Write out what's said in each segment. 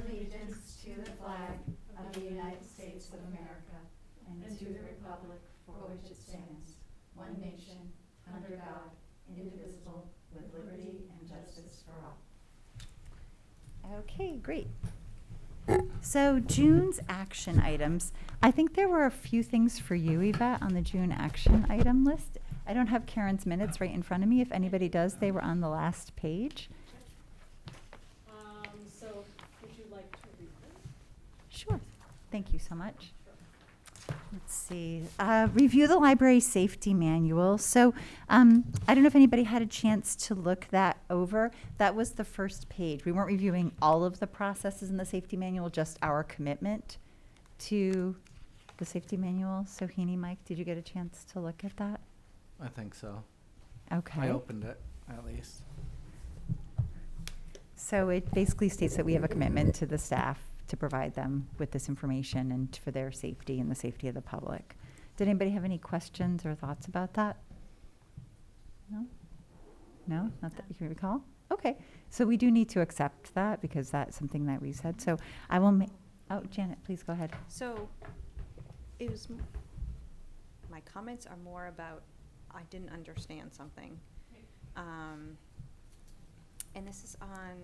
allegiance to the flag of the United States of America and to the republic for which it stands, one nation, under God, indivisible, with liberty and justice for all. Okay, great. So June's action items. I think there were a few things for you, Yvette, on the June action item list. I don't have Karen's minutes right in front of me. If anybody does, they were on the last page. So would you like to read them? Sure. Thank you so much. Let's see. Review the library safety manual. So I don't know if anybody had a chance to look that over. That was the first page. We weren't reviewing all of the processes in the safety manual, just our commitment to the safety manual. So Heaney, Mike, did you get a chance to look at that? I think so. Okay. I opened it, at least. So it basically states that we have a commitment to the staff to provide them with this information and for their safety and the safety of the public. Did anybody have any questions or thoughts about that? No? No? Not that you can recall? Okay. So we do need to accept that because that's something that we said. So I will oh, Janet, please go ahead. So it was, my comments are more about, I didn't understand something. And this is on,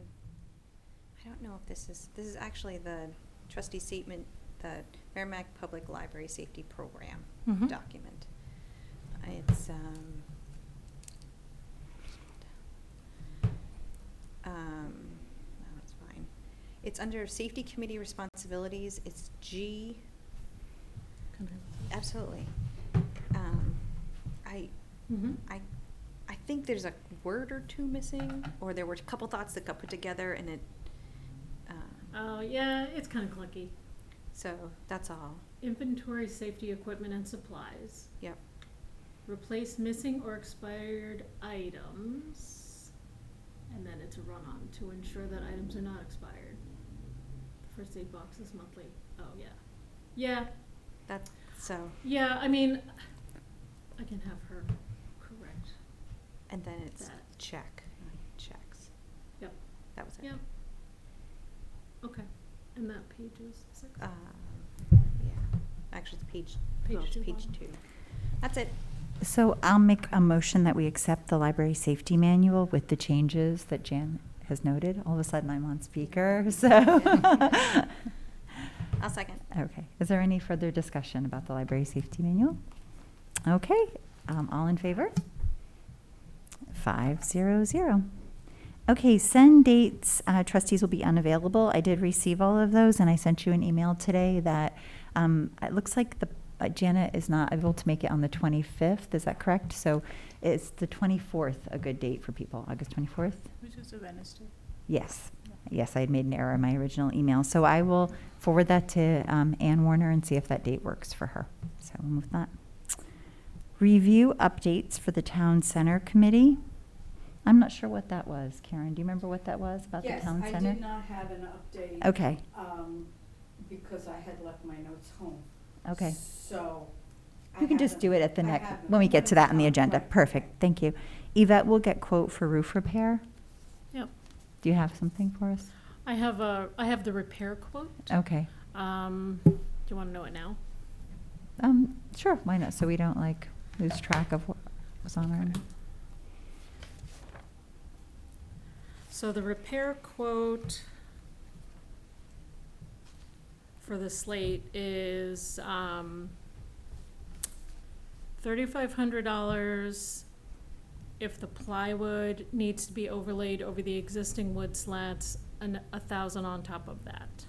I don't know if this is actually the trustee statement, the Merrimack Public Library Safety Program Mhm. document. It's, no, it's fine. It's under Safety Committee Responsibilities. It's G. Absolutely. I think there's a word or two missing, or there were a couple thoughts that got put together, and it. Oh, yeah, it's kind of clunky. So that's all. Inventory, safety equipment, and supplies. Yep. Replace missing or expired items. And then it's a run-on to ensure that items are not expired. First aid boxes monthly. Oh, yeah. Yeah. That's so. Yeah, I mean, I can have her correct. And then it's That. check. Checks. Yep. That was it. Yep. Okay. And that page is 6. Yeah. Actually, it's page Page 2, page bottom. 2. That's it. So I'll make a motion that we accept the library safety manual with the changes that Jan has noted. All of a sudden I'm on speaker, so. I'll second. Okay. Is there any further discussion about the library safety manual? Okay. All in favor? 500. Okay, send dates. Trustees will be unavailable. I did receive all of those, and I sent you an email today that it looks like the Janet is not able to make it on the 25th. Is that correct? So is the 24th a good date for people? August 24th? Which is a Wednesday. Yes. Yes, I had made an error in my original email. So I will forward that to Ann Warner and see if that date works for her. So we'll move that. Review updates for the Town Center Committee. I'm not sure what that was. Karen, do you remember what that was about the Town Yes, Center? I did not have an update. Okay, Because I had left my notes home. okay. So. You can just do it at the I next, haven't- when we get to that on the agenda. Right, Perfect, okay. thank you. Yvette will get quote for roof repair. Yep. Do you have something for us? I have the repair quote. Okay. Do you want to know it now? Sure, why not? So we don't like lose track of what was on our. So the repair quote for the slate is $3,500 if the plywood needs to be overlaid over the existing wood slats, and $1,000 on top of that.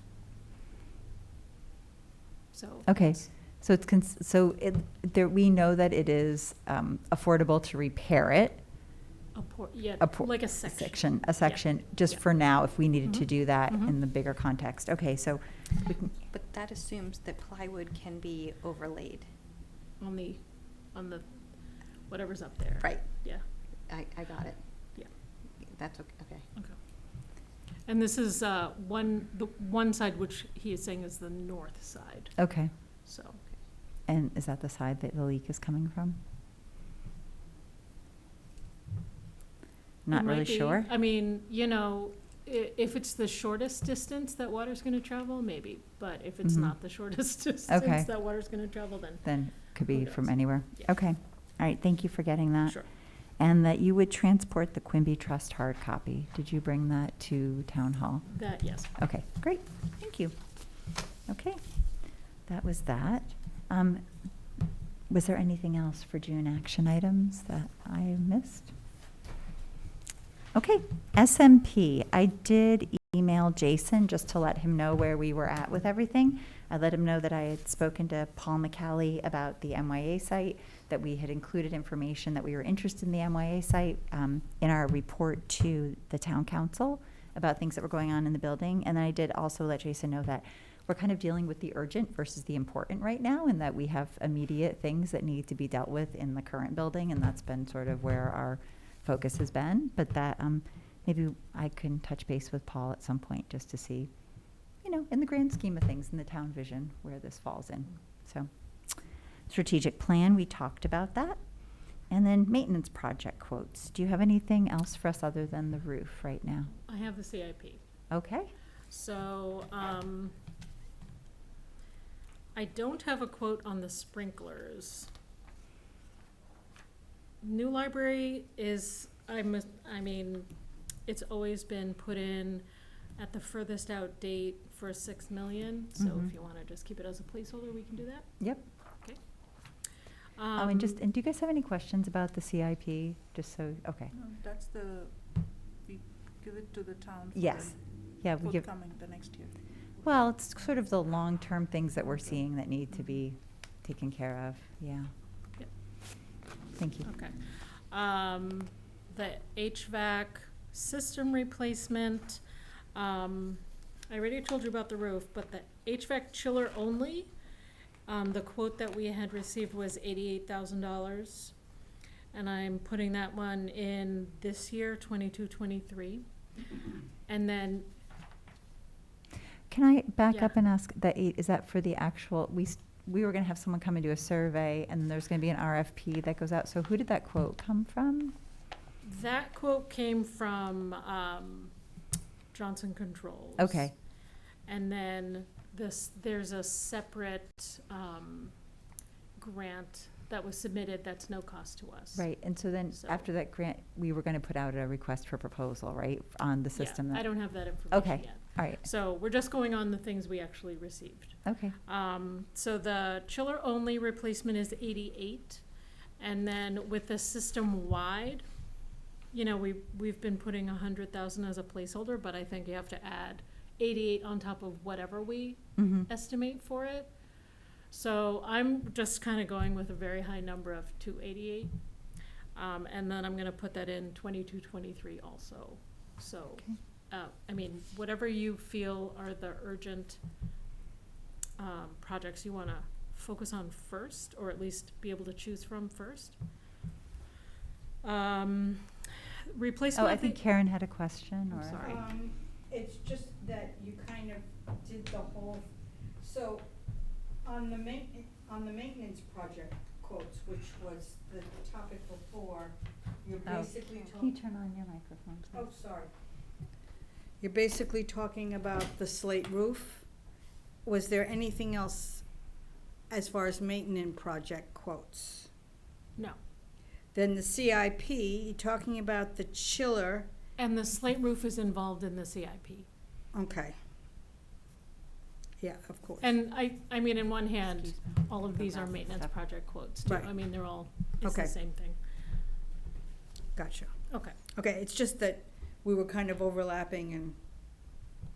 So. Okay, so it's, we know that it is affordable to repair it. Like a section. A section, just Yeah. for now, if we needed to Mhm. do that Mhm. in the bigger context. Okay, so we can, But that assumes that plywood can be overlaid. On the whatever's up there. Right. Yeah. I got it. Yeah. That's okay. Okay. And this is the one side which he is saying is the north side. okay. So. And is that the side that the leak is coming from? Not It might really be. sure? I mean, if it's the shortest distance that water's gonna travel, maybe, but if it's Mhm. not the shortest Okay. distance that water's gonna travel, then Then could Who be from knows? anywhere. Yeah. Okay. All right, thank you for getting that. sure. And that you would transport the Quimby Trust hard copy. Did you bring that to Town Hall? That, yes. Okay, great, thank you. Okay, that was that. Was there anything else for June action items that I missed? Okay, SMP, I did email Jason just to let him know where we were at with everything. I let him know that I had spoken to Paul McCallie about the MYA site, that we had included information that we were interested in the MYA site in our report to the town council about things that were going on in the building. And then I did also let Jason know that we're kind of dealing with the urgent versus the important right now, and that we have immediate things that need to be dealt with in the current building, and that's been sort of where our focus has been. But that maybe I can touch base with Paul at some point just to see, you know, in the grand scheme of things, in the town vision, where this falls in. So, strategic plan, we talked about that. And then maintenance project quotes. Do you have anything else for us other than the roof right now? I have the CIP. Okay. So, I don't have a quote on the sprinklers. New library is, I mean, it's always been put in at the furthest out date for 6 million. So Mhm. if you wanna just keep it as a placeholder, we can do that. Yep. Okay. And do you guys have any questions about the CIP? Just so, okay. No, that's we give it to the town for Yes. Yeah, the we give, forthcoming, the next year. well, it's sort of the long-term things that we're seeing that need to be taken care of, yeah. Yep. Thank you. Okay. The HVAC system replacement, I already told you about the roof, but the HVAC chiller only, the quote that we had received was $88,000. And I'm putting that one in this year, 22-23. And then, Can I back Yeah. up and ask, is that for the actual, we were gonna have someone come and do a survey, and there's gonna be an RFP that goes out, so who did that quote come from? that quote came from, Johnson Controls. Okay, And then there's a separate, grant that was submitted that's no cost to us. right, and so then, So- after that grant, we were gonna put out a request for proposal, right, on the system? Yeah, I that- don't have that information Okay. yet. All right, So we're just going on the things we actually received. okay, So the chiller only replacement is 88. And then with the system wide, you know, we've been putting 100,000 as a placeholder, but I think you have to add 88 on top of whatever we mm-hmm, estimate for it. So I'm just kind of going with a very high number of 288. And then I'm gonna put that in 22-23 also. So, okay. I mean, whatever you feel are the urgent, projects you wanna focus on first, or at least be able to choose from first. Replacement Oh, I of the- think Karen had a question, I'm or? sorry. It's just that you kind of did the whole, so on the maintenance project quotes, which was the topic before, you're Oh. basically Can you talking. turn on your microphone, please? Oh, sorry. You're basically talking about the slate roof. Was there anything else as far as maintenance project quotes? No. Then the CIP, you're talking about the chiller, And the slate roof is involved in the CIP. okay. Yeah, of course. And I mean, in one hand, Excuse me. all of these are Forgot maintenance stuff. project quotes too. Right. I mean, they're all, it's the Okay. same thing. Gotcha. Okay, Okay, it's just that we were kind of overlapping and,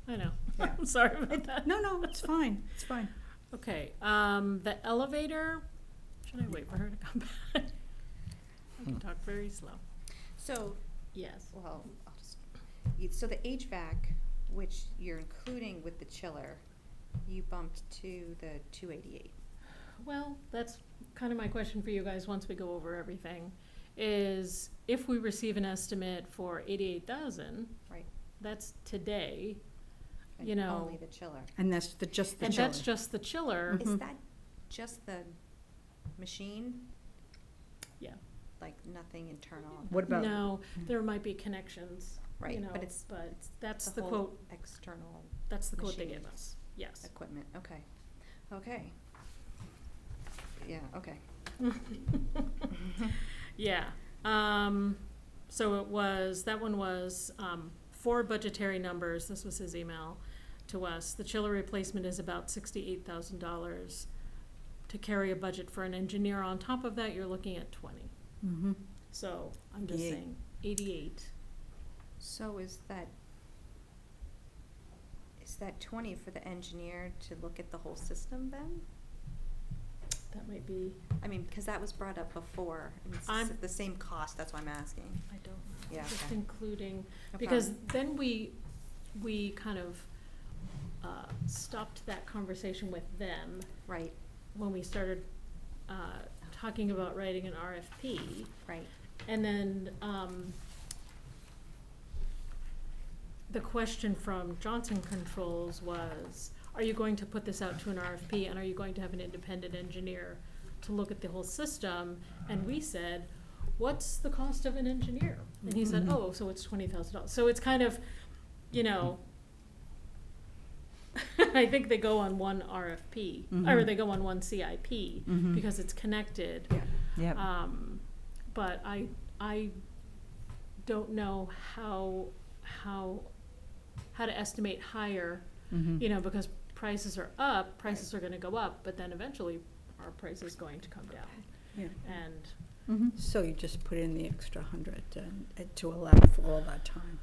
I know. Yeah. I'm sorry about that. no, it's fine, it's fine. Okay, the elevator, should I wait for her to come back? I can talk very slow. So, Yes. well, I'll just, so the HVAC, which you're including with the chiller, you bumped to the 288. Well, that's kind of my question for you guys, once we go over everything, is if we receive an estimate for 88,000, Right. that's today, and you know. Only the chiller. And that's just the And chiller. that's just the chiller. Mhm. Is that just the machine? Yeah. Like nothing internal? What about? No, there might be connections Right, know, but it's that's the the whole quote, external that's the quote they gave machines. us, yes. equipment, okay. Okay. Yeah, okay. Yeah, so that one was, for budgetary numbers, this was his email to us. The chiller replacement is about $68,000. To carry a budget for an engineer on top of that, you're looking at 20. Mm-hmm. So I'm just 88. saying 88. So is that 20 for the engineer to look at the whole system then? That might be, I mean, because that was brought up before, and it's I'm- the same cost, that's why I'm asking. I don't know. Yeah, Just okay. including, No because problem. then we kind of stopped that conversation with them Right, when we started talking about writing an RFP. right. And then the question from Johnson Controls was, are you going to put this out to an RFP, and are you going to have an independent engineer to look at the whole system? And we said, what's the cost of an engineer? And he said, Mhm. oh, so it's $20,000. So it's kind of, you know, I think they go on one RFP, or Mhm. they go on one CIP, Mhm. because it's connected. Yep. But I don't know how to estimate higher, Mhm. you know, because prices are up, prices are gonna go up, but then eventually our price is going to come down. Yeah. And, Mhm. So you just put in the extra 100 to allow for all that time.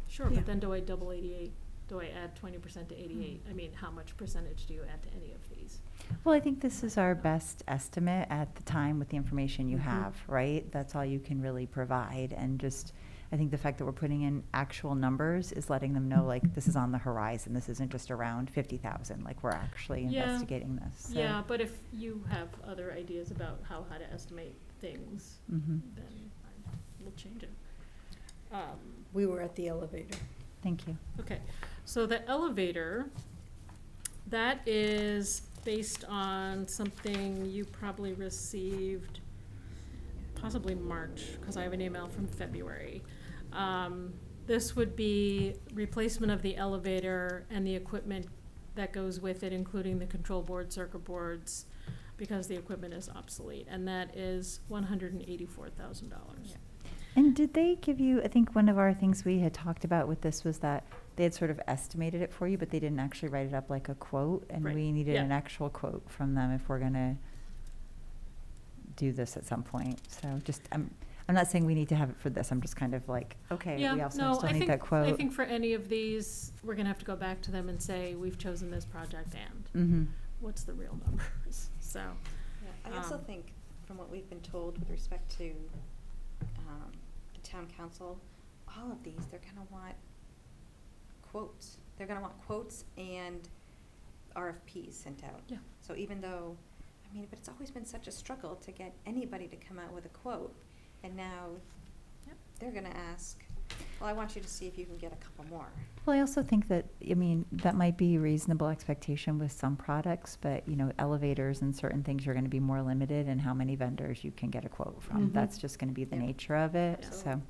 sure, Yeah. but then do I double 88? Do I add 20% to 88? I mean, how much percentage do you add to any of these? Well, I think this is our best estimate at the time with the information you Mhm. have, right? That's all you can really provide, and just, I think the fact that we're putting in actual numbers is letting them know, like, this is on the horizon, this isn't just around 50,000, like, we're actually Yeah. investigating this, so. Yeah, but if you have other ideas about how to estimate things, Mhm. then we'll change it. We were at the elevator. Thank you. Okay, so the elevator, that is based on something you probably received possibly March, because I have an email from February. This would be replacement of the elevator and the equipment that goes with it, including the control board, circuit boards, because the equipment is obsolete, and that is $184,000. Yeah. And did they give you, I think one of our things we had talked about with this was that they had sort of estimated it for you, but they didn't actually write it up like a quote, and Right. we needed Yeah. an actual quote from them if we're gonna do this at some point. So just, I'm not saying we need to have it for this, I'm just kind of like, okay, we Yeah, also no, still I need think, that quote. I think for any of these, we're gonna have to go back to them and say, we've chosen this project, and Mm-hmm. what's the real numbers? So, Yeah, I also think, from what we've been told with respect to the town council, all of these, they're gonna want quotes. They're gonna want quotes and RFPs sent out. Yeah. So even though, I mean, but it's always been such a struggle to get anybody to come out with a quote, and now Yep. they're gonna ask, well, I want you to see if you can get a couple more. Well, I also think that, I mean, that might be reasonable expectation with some products, but, you know, elevators and certain things are gonna be more limited in how many vendors you can get a quote from. Mhm. That's just gonna be the Yep. nature of it, Yeah. so.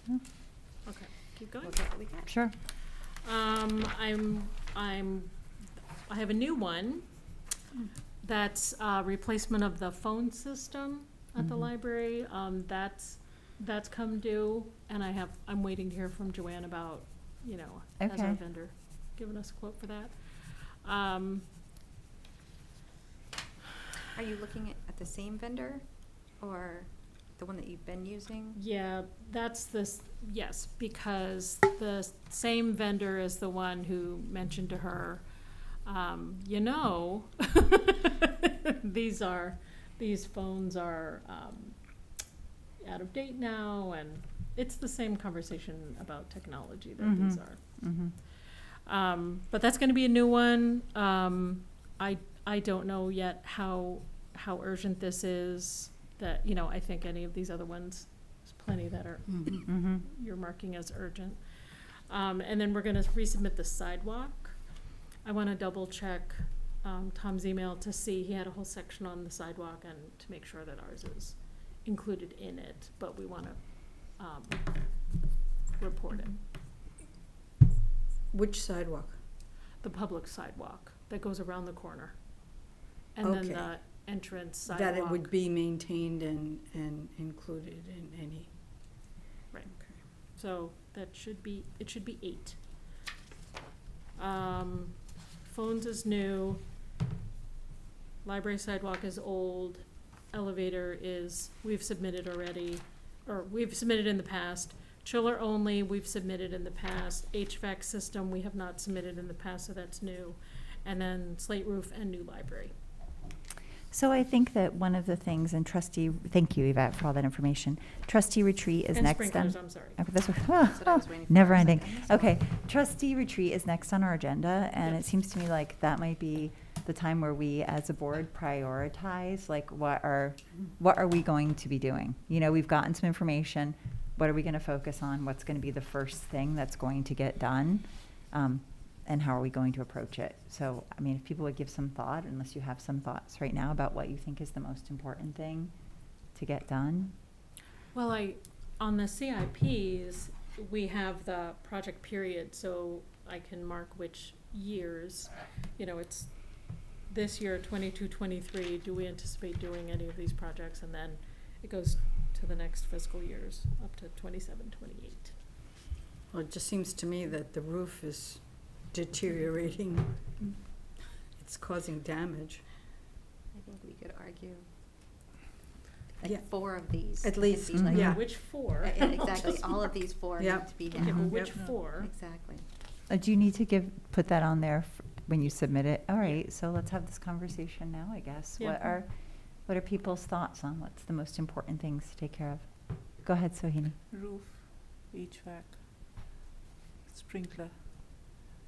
Yeah, okay, keep going. We'll get what we get. Sure. I have a new one. That's replacement of the phone system at the Mhm. library. That's come due, and I'm waiting to hear from Joanne about, you know, as our Okay. vendor, giving us a quote for that. Are you looking at the same vendor, or the one that you've been using? Yeah, that's this, yes, because the same vendor is the one who mentioned to her, you know, these phones are, out of date now, and it's the same conversation about technology that these Mhm. are. Mm-hmm. But that's gonna be a new one. I don't know yet how urgent this is, that, you know, I think any of these other ones, there's plenty that are, Mm-hmm. you're marking as urgent. And then we're gonna resubmit the sidewalk. I wanna double check, Tom's email to see, he had a whole section on the sidewalk, and to make sure that ours is included in it, but we wanna, report it. Which sidewalk? The public sidewalk that goes around the corner. And then Okay. the entrance sidewalk. That it would be maintained and included in any. Right. Okay. So it should be 8. Phones is new. Library sidewalk is old. Elevator is, we've submitted already, or we've submitted in the past. Chiller only, we've submitted in the past. HVAC system, we have not submitted in the past, so that's new. And then slate roof and new library. So I think that one of the things, and trustee, thank you, Yvette, for all that information. Trustee retreat is And next on. sprinklers, I'm sorry. Okay, that's That's what I was waiting for. never I was ending. like, I missed one. Okay, trustee retreat is next on our agenda, and Yep. it seems to me like that might be the time where we, as a board, prioritize, like, what are we going to be doing? You know, we've gotten some information. What are we going to focus on? What's going to be the first thing that's going to get done? And how are we going to approach it? So, I mean, if people would give some thought, unless you have some thoughts right now about what you think is the most important thing to get done. Well, on the CIPs, we have the project period, so I can mark which years. You know, it's this year, 22, 23, do we anticipate doing any of these projects? And then it goes to the next fiscal years, up to 27, 28. Well, it just seems to me that the roof is deteriorating. It's causing damage. I think we could argue Yeah. like 4 of these. At could least, be like- yeah. Which 4? Exactly, all of these 4 Yep. need to be Okay, but down. which Yep. 4? Exactly. Do you need to put that on there when you submit it? All right, so let's have this conversation now, I guess. Yeah. What are people's thoughts on what's the most important things to take care of? Go ahead, Sohini. Roof, HVAC, sprinkler,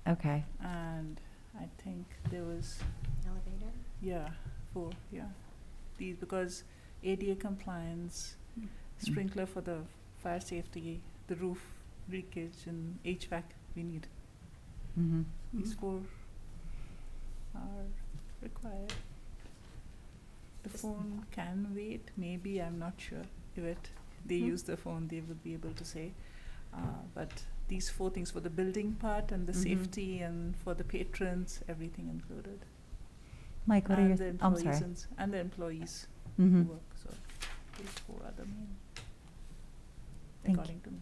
Okay. and I think there was, Elevator? yeah, 4, yeah. These, because ADA compliance, sprinkler for the fire safety, the roof leakage, and HVAC we need. Mm-hmm. These 4 are required. The phone can wait, maybe, I'm not sure. If they use the phone, they would be able to say. But these 4 things for the building part and the Mhm. safety and for the patrons, everything included. Mike, what are your, And the I'm employees sorry. and the employees Mm-hmm. who work, so these 4 are the main, Thank you. according to me.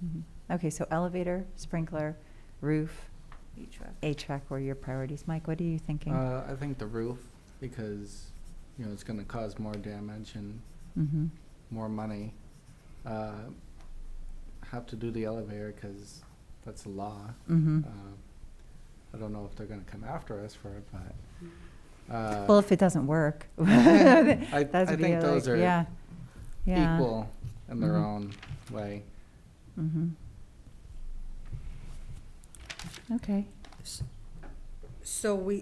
Mm-hmm. Okay, so elevator, sprinkler, roof, HVAC. HVAC were your priorities. Mike, what are you thinking? I think the roof, because, you know, it's gonna cause more damage and Mm-hmm. more money. Have to do the elevator, cause that's a law. Mm-hmm. I don't know if they're gonna come after us for it, but, Well, if it doesn't work. I That'd be think those like- are yeah. Yeah. equal in their Mhm. own way. Mm-hmm. Okay. So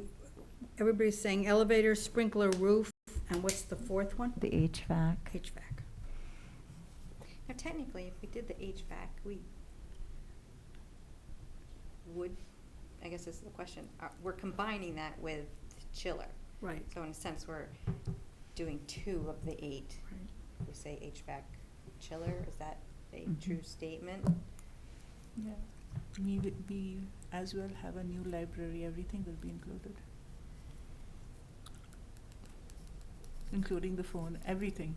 everybody's saying elevator, sprinkler, roof, and what's the 4th one? The HVAC. HVAC. Now technically, if we did the HVAC, we would, I guess this is the question, we're combining that with chiller. Right. So in a sense, we're doing 2 of the 8. Right. We say HVAC chiller, is that a Mhm. true statement? Yeah, we as well have a new library, everything will be included. Including the phone, everything.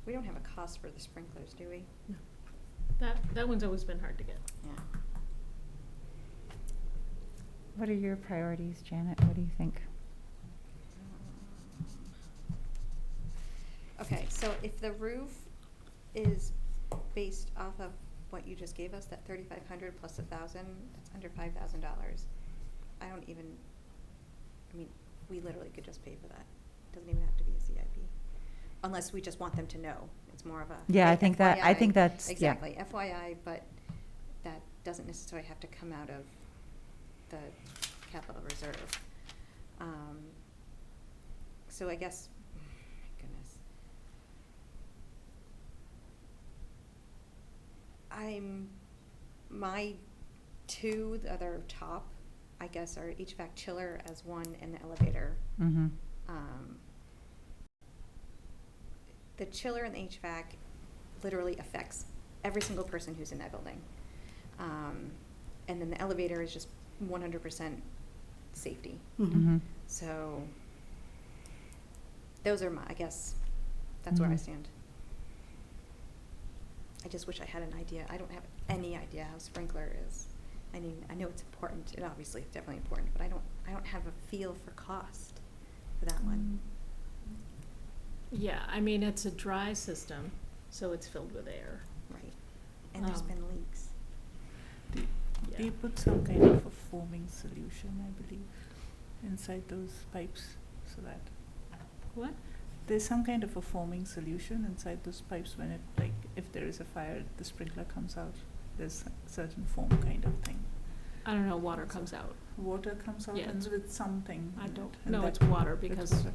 We don't have a cost for the sprinklers, do we? No. That one's always been hard to get. Yeah. What are your priorities, Janet? What do you think? Okay, so if the roof is based off of what you just gave us, that 3,500 plus 1,000, that's under $5,000. I mean, we literally could just pay for that. Doesn't even have to be a CIP. Unless we just want them to know. It's more of a. Yeah, I hey, think that, I think FYI. that's, yeah. Exactly, FYI, but that doesn't necessarily have to come out of the capital reserve. So I guess, goodness. My 2 that are top, I guess, are HVAC chiller as 1 and the elevator. Mm-hmm. The chiller and the HVAC literally affects every single person who's in that building. And then the elevator is just 100% safety. Mhm. So those are I guess, that's where I Mhm. stand. I just wish I had an idea. I don't have any idea how sprinkler is. I mean, I know it's important. It obviously is definitely important, but I don't have a feel for cost for that one. Yeah, I mean, it's a dry system, so it's filled with air. Right. And there's been leaks. Yeah. They put some kind of a foaming solution, I believe, inside those pipes, so that What? there's some kind of a foaming solution inside those pipes when it, like, if there is a fire, the sprinkler comes out. There's a certain foam kind of thing. I don't know, water comes out. Water comes out Yeah. and with something. I in don't, it, and no, that- it's water it's because water.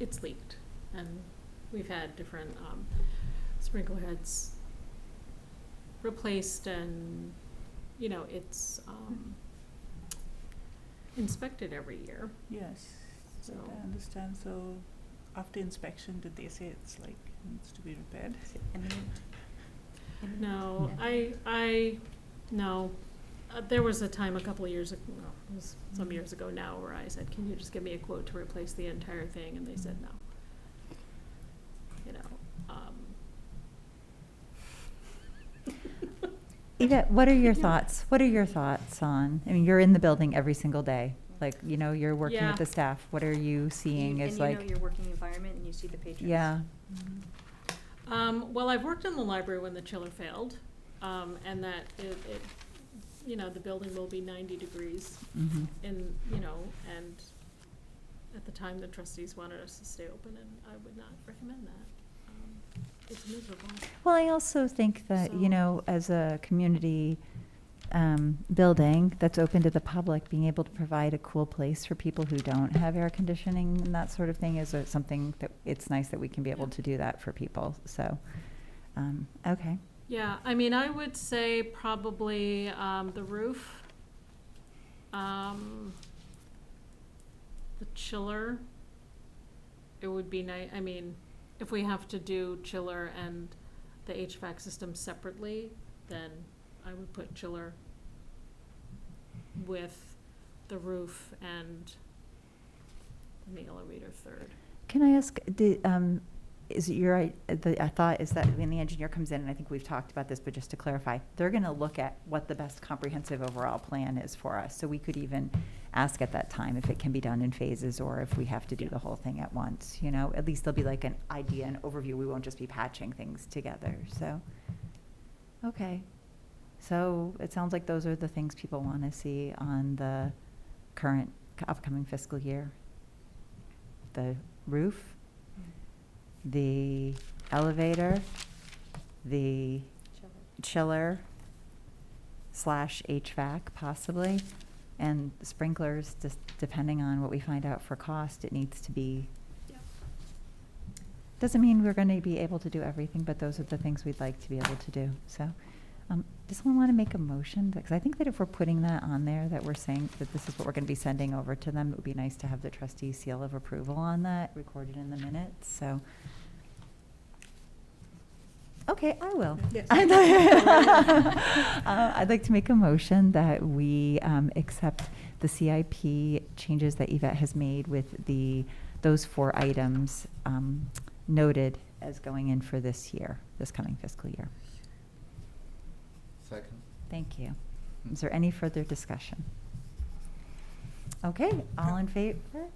it's leaked. And we've had different, sprinkler heads replaced and, you know, it's, inspected every year. Yes, so So- I understand. So after inspection, did they say it's like needs to be repaired? Is it imminent? No, Yeah. no. There was a time a couple of years ago, well, it was some years ago now, where I said, can you just give me a quote to replace the entire thing? And they said no. You know, Yvette, what are your thoughts? What are your thoughts on, I mean, you're in the building every single day. Like, you know, you're working Yeah. with the staff. What are you seeing as like? And you know your working environment and you see the patrons. Yeah. well, I've worked in the library when the chiller failed, and that it, you know, the building will be 90 degrees Mhm. in, you know, and at the time the trustees wanted us to stay open, and I would not recommend that. It's miserable. Well, I also think that, you So- know, as a community building that's open to the public, being able to provide a cool place for people who don't have air conditioning and that sort of thing is something that it's nice that we can be able Yeah. to do that for people. So, okay. Yeah, I mean, I would say probably the roof, the chiller. It would be nice, I mean, if we have to do chiller and the HVAC system separately, then I would put chiller with the roof and the elevator third. Can I ask, is it your, I thought is that when the engineer comes in, and I think we've talked about this, but just to clarify, they're going to look at what the best comprehensive overall plan is for us. So we could even ask at that time if it can be done in phases or if we have to do Yeah. the whole thing at once, you know? At least there'll be like an idea, an overview. We won't just be patching things together, so. Okay. So it sounds like those are the things people want to see on the current upcoming fiscal year. The roof, the elevator, the chiller / HVAC possibly, and sprinklers, just depending on what we find out for cost, it needs to be. Yeah. Doesn't mean we're gonna be able to do everything, but those are the things we'd like to be able to do, so. Does someone want to make a motion? Because I think that if we're putting that on there, that we're saying that this is what we're going to be sending over to them, it would be nice to have the trustee seal of approval on that recorded in the minutes, so. Okay, I will. Yes. I'd like to make a motion that we accept the CIP changes that Yvette has made with those 4 items noted as going in for this year, this coming fiscal year. Second. Thank you. Is there any further discussion? Okay, all in favor?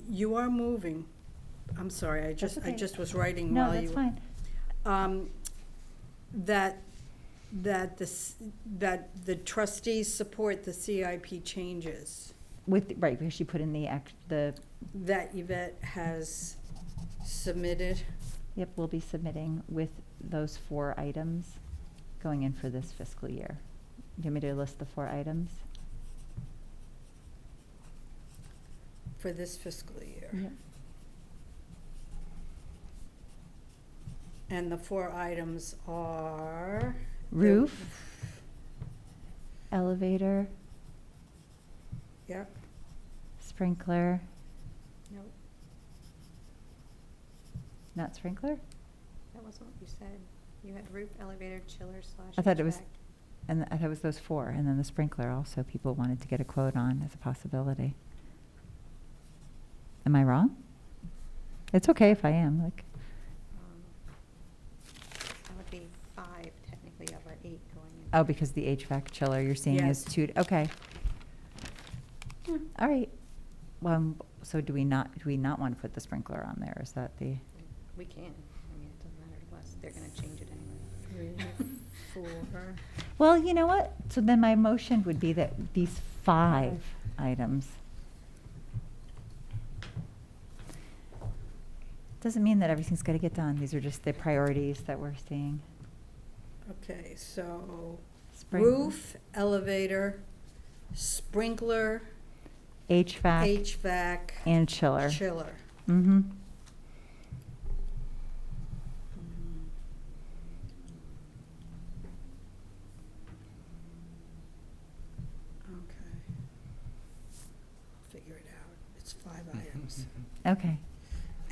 You are moving. I'm sorry, I just okay. was writing No, while you. that's fine. That the trustees support the CIP changes Right, because she put in the that Yvette has submitted. yep, we'll be submitting with those 4 items going in for this fiscal year. Do you want me to list the 4 items? For this fiscal year. Yep. And the 4 items are? Roof, elevator, Yep. sprinkler, Nope. not sprinkler? That wasn't what you said. You had roof, elevator, chiller slash. I thought it was, HVAC. and I thought it was those four, and then the sprinkler also people wanted to get a quote on as a possibility. Am I wrong? It's okay if I am, like, That would be 5 technically of our 8 going in. oh, because the HVAC chiller you're seeing is Yes. 2, okay. All right. So do we not want to put the sprinkler on there? Is that the, We can. I mean, it doesn't matter to us. They're gonna change it anyway. 3, 4. well, you know what? So then my motion would be that these 5 items. Doesn't mean that everything's got to get done. These are just the priorities that we're seeing. Okay, so Spring- roof, elevator, sprinkler, HVAC HVAC, and chiller. chiller. Mm-hmm. Okay. I'll figure it out. It's 5 items. Okay.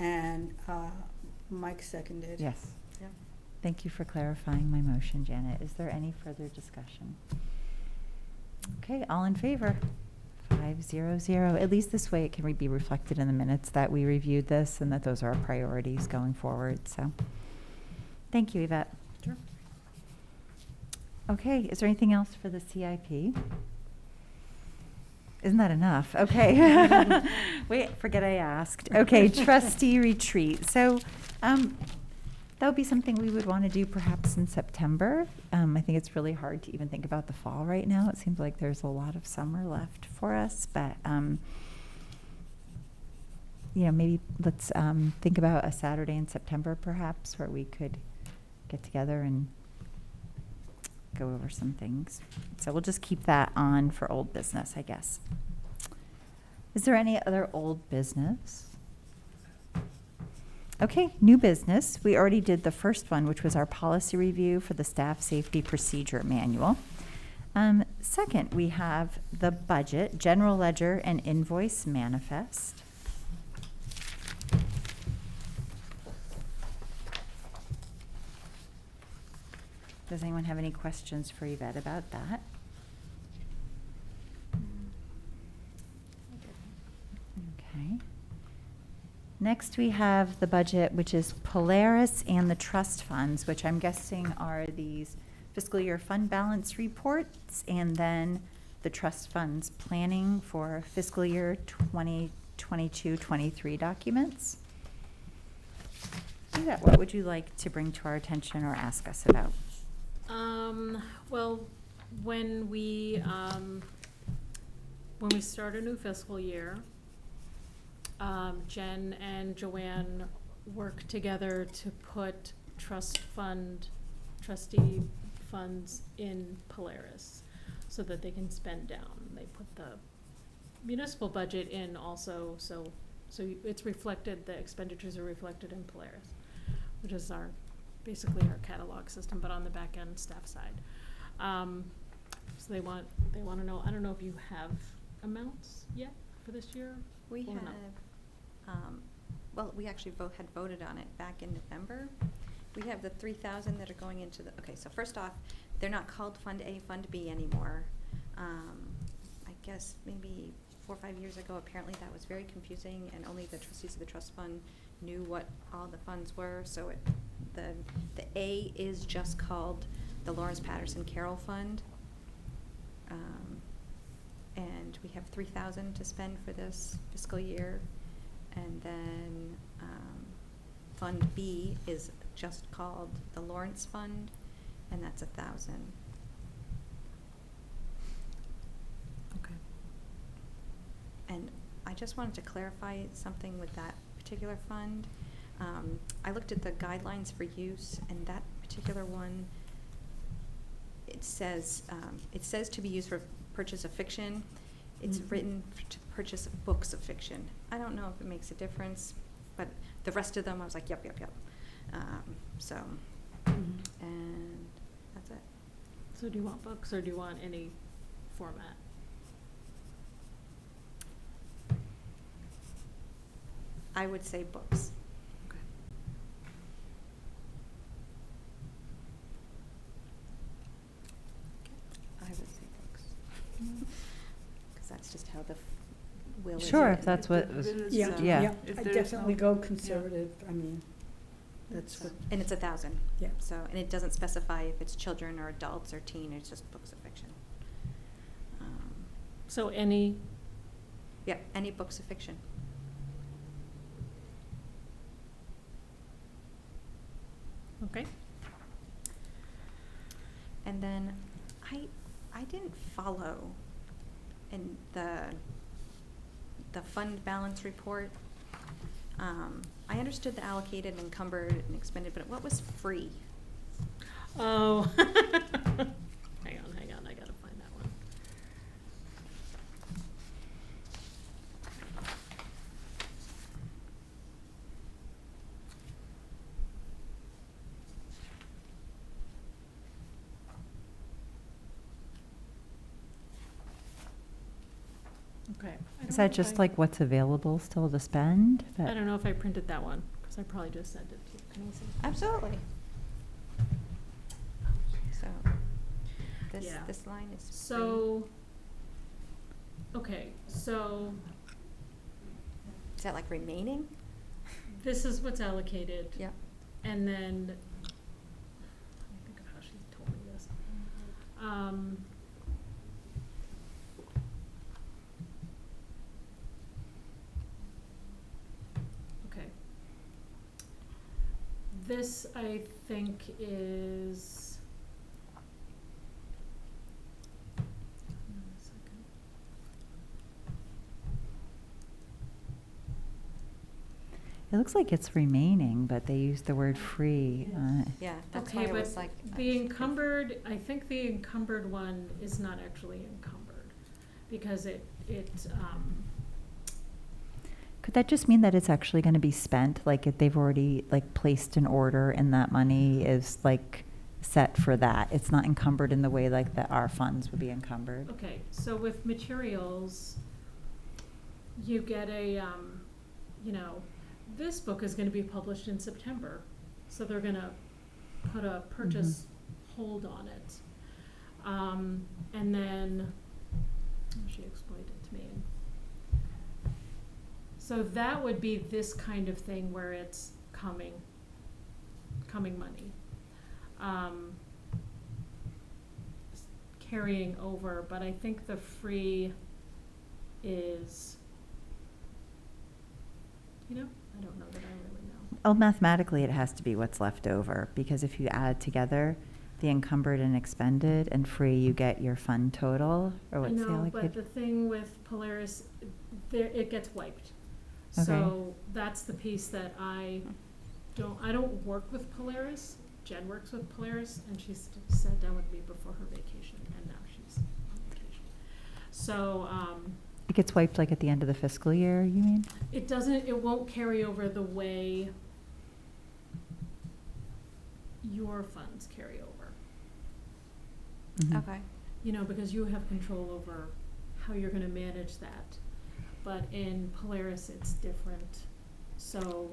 And Mike seconded. Yes. Yeah. Thank you for clarifying my motion, Janet. Is there any further discussion? Okay, all in favor? 500. At least this way it can be reflected in the minutes that we reviewed this and that those are our priorities going forward, so. Thank you, Yvette. Sure. Okay, is there anything else for the CIP? Isn't that enough? Okay. Wait, forget I asked. Okay, trustee retreat. So, that would be something we would want to do perhaps in September. I think it's really hard to even think about the fall right now. It seems like there's a lot of summer left for us, but, you know, maybe let's think about a Saturday in September perhaps where we could get together and go over some things. So we'll just keep that on for old business, I guess. Is there any other old business? Okay, new business. We already did the first one, which was our policy review for the staff safety procedure manual. Second, we have the budget, general ledger, and invoice manifest. Does anyone have any questions for Yvette about that? Okay. Next, we have the budget, which is Polaris and the trust funds, which I'm guessing are these fiscal year fund balance reports, and then the trust funds planning for fiscal year 2022-23 documents. Yvette, what would you like to bring to our attention or ask us about? Well, when we start a new fiscal year, Jen and Joanne work together to put trustee funds in Polaris so that they can spend down. They put the municipal budget in also, so it's reflected, the expenditures are reflected in Polaris, which is basically our catalog system, but on the back end staff side. So they want to know, I don't know if you have amounts yet for this year? We or have, not? well, we actually had voted on it back in November. We have the 3,000 that are going into the, okay, so first off, they're not called Fund A, Fund B anymore. I guess maybe 4 or 5 years ago, apparently that was very confusing, and only the trustees of the trust fund knew what all the funds were, so the A is just called the Lawrence Patterson Carroll Fund. And we have 3,000 to spend for this fiscal year. And then Fund B is just called the Lawrence Fund, and that's 1,000. Okay. And I just wanted to clarify something with that particular fund. I looked at the guidelines for use, and that particular one, it says to be used for purchase of fiction. It's written to purchase of books of fiction. I don't know if it makes a difference, but the rest of them, I was like, yep. So, and that's it. So do you want books or do you want any format? I would say books. Okay. That's just how the will is. Sure, written. if that's what was, Yeah, So- yeah. yeah, If I there is definitely no- go conservative, I mean, that's So- what, And it's 1,000. yeah. So, and it doesn't specify if it's children or adults or teen, it's just books of fiction. So any, Yeah, any books of fiction. okay. And then I didn't follow in the fund balance report. I understood the allocated, encumbered, and expended, but what was free? Oh. Hang on, I gotta find that one. Okay. I Is don't know that if just I- like what's available still to spend? I That- don't know if I printed that one, because I probably just sent it to you. Can I see? Absolutely. So, Yeah. this line is free. So, okay, so Is that like remaining? this is what's allocated. Yep. And then, let me think of how she told me this. Okay. This, I think, is. Hang on a second. It looks like it's remaining, but they use the word free. Yeah, that's why Okay, I but was like. I the was encumbered, I think the encumbered one is not actually encumbered, because Could that just mean that it's actually going to be spent? Like if they've already like placed an order and that money is like set for that? It's not encumbered in the way like that our funds would be encumbered? okay, so with materials, you get a, this book is gonna be published in September, so they're gonna put a purchase hold on it. And then, she explained it to me. So that would be this kind of thing where it's coming money. Carrying over, but I think the free is, I don't know that I really know. Oh, mathematically, it has to be what's left over, because if you add together the encumbered and expended and free, you get your fund total, or what's the I know, but allocated? the thing with Polaris, it gets wiped. Okay. So that's the piece that I don't work with Polaris. Jen works with Polaris, and she sat down with me before her vacation, and now she's on vacation. So, It gets wiped like at the end of the fiscal year, you mean? it won't carry over the way your funds carry over. Mhm. Okay. Because you have control over how you're gonna manage that. But in Polaris, it's different. So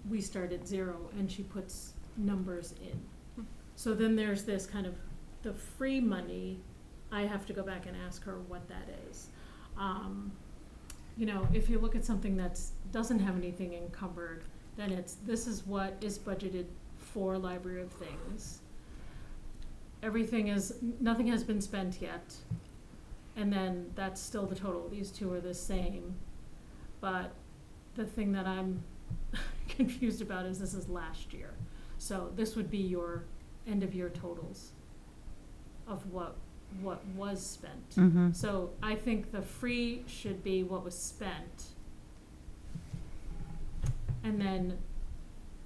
we start at 0 and she puts numbers in. So then there's this kind of, the free money, I have to go back and ask her what that is. If you look at something doesn't have anything encumbered, then this is what is budgeted for Library of Things. Nothing has been spent yet. And then that's still the total. These two are the same. But the thing that I'm confused about is this is last year. So this would be your end of year totals of what was spent. Mhm. So I think the free should be what was spent. And then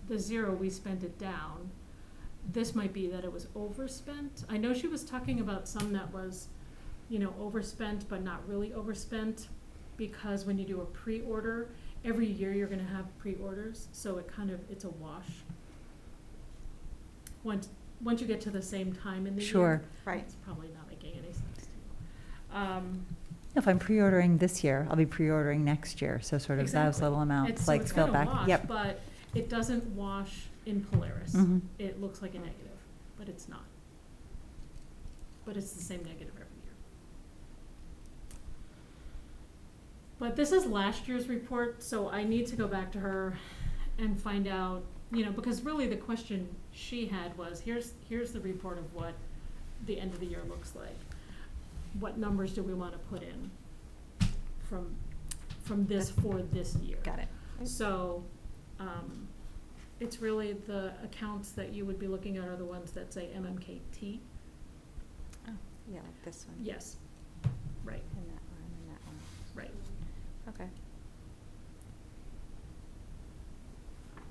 the 0, we spent it down. This might be that it was overspent. I know she was talking about some that was, overspent but not really overspent, because when you do a pre-order, every year you're gonna have pre-orders, so it's a wash. Once you get to the same time in the year. Sure. Right. It's probably not making any sense to you. If I'm pre-ordering this year, I'll be pre-ordering next year, so sort of those Exactly. little amounts So like it's fill kinda back. wash, Yep. but it doesn't wash in Polaris. Mhm. It looks like a negative, but it's not. But it's the same negative every year. But this is last year's report, so I need to go back to her and find out, because really the question she had was, here's the report of what the end of the year looks like. What numbers do we wanna put in from this for this year? Got it. So, it's really the accounts that you would be looking at are the ones that say MMKT. Oh, yeah, like this one. Yes, right, And that one, and that one. right. Okay.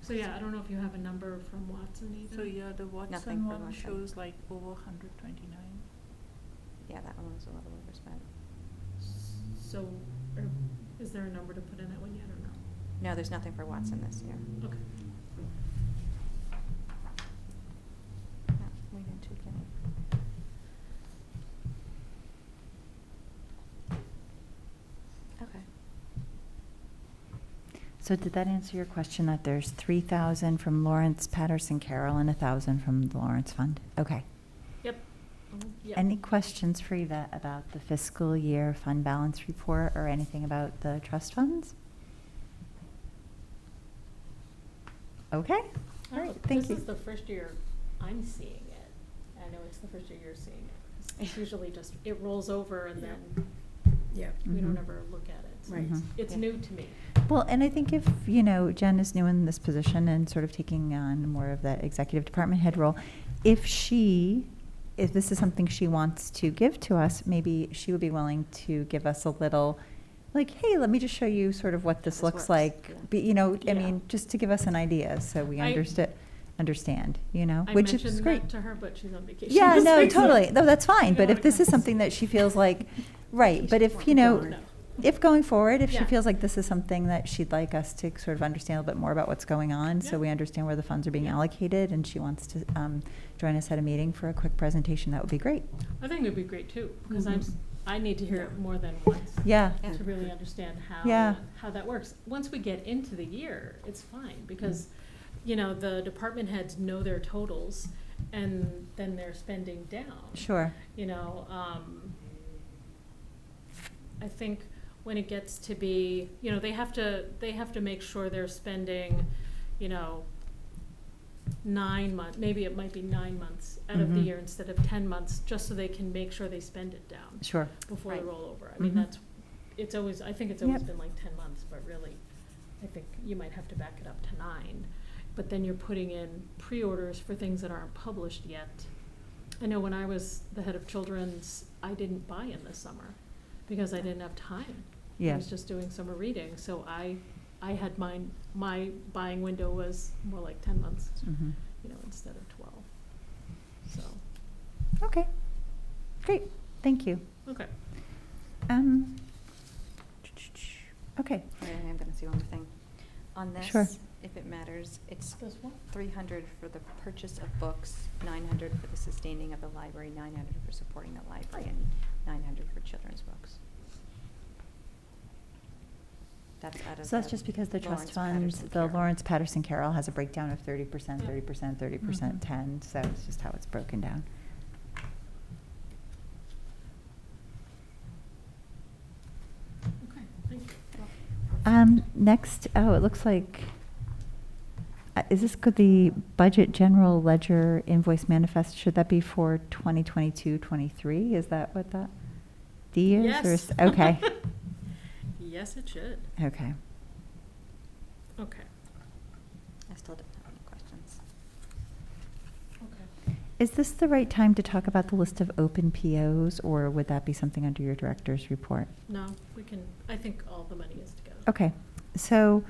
So yeah, I don't know if you have a number from Watson either. So yeah, the Nothing Watson for one Watson. shows like over 129. Yeah, that one was a little overspent. So, is there a number to put in that one yet or no? No, there's nothing for Watson this year. Okay. No, we didn't tweak any. Okay. So did that answer your question that there's 3,000 from Lawrence Patterson Carroll and 1,000 from the Lawrence Fund? Okay. Yep. Yep. Any questions for Yvette about the fiscal year fund balance report or anything about the trust funds? Okay, all right, thank you. This is the first year I'm seeing it. I know it's the first year you're seeing it. It's usually just, it rolls over and then Yeah. we don't Mhm. ever look at it. So Right. it's Yeah. new to me. Well, and I think if, Jen is new in this position and sort of taking on more of that executive department head role, if this is something she wants to give to us, maybe she would be willing to give us a little, like, hey, let me just show you sort of what this This looks works, like. yeah. Yeah. I mean, just to give us an idea, so we I- understand, I which is mentioned great. that to her, but she's on vacation. Yeah, this no, week, so totally. No, that's she fine. didn't But wanna if this come. is something that she feels like, right, but if, No. if going forward, if she Yeah. feels like this is something that she'd like us to sort of understand a little bit more about what's going on, so Yeah. we understand where the funds are being Yeah. allocated, and she wants to join us at a meeting for a quick presentation, that would be great. I think it'd be great too, because Mhm. I need to hear it more than once. Yeah. Yeah. To really understand Yeah. how that works. Once we get into the year, it's fine, because, the department heads know their totals, and then they're spending down. Sure. I think when it gets to be, they have to make sure they're spending, 9 months, maybe it might be 9 months out of the Mhm. year instead of 10 months, just so they can make sure they spend it down Sure. before the Right. rollover. I mean, Mhm. I think it's always Yep. been like 10 months, but really, I think you might have to back it up to 9. But then you're putting in pre-orders for things that aren't published yet. I know when I was the head of children's, I didn't buy in this summer because I didn't have time. I Yeah. was just doing summer reading, so I had my buying window was more like 10 months, Mhm. instead of 12. So, Okay. Great. Thank you. okay. Okay. I am gonna see one more thing. On this, Sure. if it matters, it's This one? 300 for the purchase of books, 900 for the sustaining of the library, 900 for supporting the library, and 900 for children's books. That's out of So that's the just because the trust Lawrence funds, Patterson the Carroll. Lawrence Patterson Carroll has a breakdown of 30%, Yeah. 30%, 30%, Mhm. 10, so it's just how it's broken down. Okay, thank you. Next, it looks like, is this the budget general ledger invoice manifest? Should that be for 2022, 23? Is that what that D is? Or Yes. Okay, Yes, it should. okay. Okay. I still don't have any questions. Okay. Is this the right time to talk about the list of open POs, or would that be something under your director's report? No, I think all the money is together. Okay, so